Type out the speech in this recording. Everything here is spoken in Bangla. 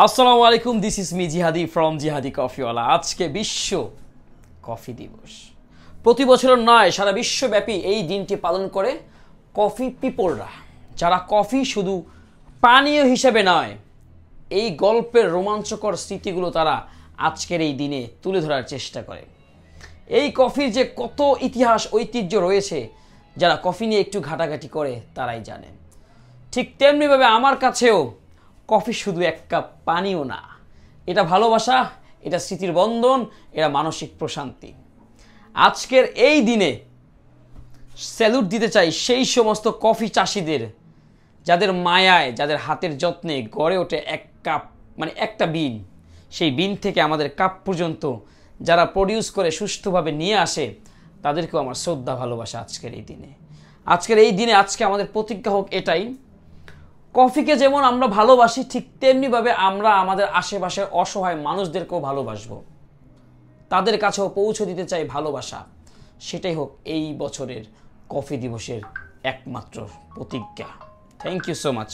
আসসালামু আলাইকুম, দিস ইজ মি জিহাদি ফ্রম জিহাদি কফিওয়ালা। আজকে বিশ্ব কফি দিবস। প্রতি বছরের নয়, সারা বিশ্বব্যাপী এই দিনটি পালন করে কফি পিপলরা, যারা কফি শুধু পানীয় হিসেবে নয়, এই গল্পের রোমাঞ্চকর স্মৃতিগুলো তারা আজকের এই দিনে তুলে ধরার চেষ্টা করে। এই কফির যে কত ইতিহাস ঐতিহ্য রয়েছে, যারা কফি নিয়ে একটু ঘাটাঘাটি করে তারাই জানে। ঠিক তেমনিভাবে আমার কাছেও কফি শুধু এক কাপ পানিও না, এটা ভালোবাসা, এটা স্মৃতির বন্ধন, এটা মানসিক প্রশান্তি। আজকের এই দিনে স্যালুট দিতে চাই সেই সমস্ত কফি চাষিদের, যাদের মায়ায়, যাদের হাতের যত্নে গড়ে ওঠে এক কাপ, মানে একটা বিন। সেই বিন থেকে আমাদের কাপ পর্যন্ত যারা প্রডিউস করে সুষ্ঠুভাবে নিয়ে আসে, তাদেরকেও আমার শ্রদ্ধা ভালোবাসা আজকের এই দিনে। আজকে আমাদের প্রতিজ্ঞা হোক এটাই, কফিকে যেমন আমরা ভালোবাসি, ঠিক তেমনিভাবে আমরা আমাদের আশেপাশের অসহায় মানুষদেরকেও ভালোবাসবো, তাদের কাছেও পৌঁছে দিতে চাই ভালোবাসা। সেটাই হোক এই বছরের কফি দিবসের একমাত্র প্রতিজ্ঞা। Thank you so much.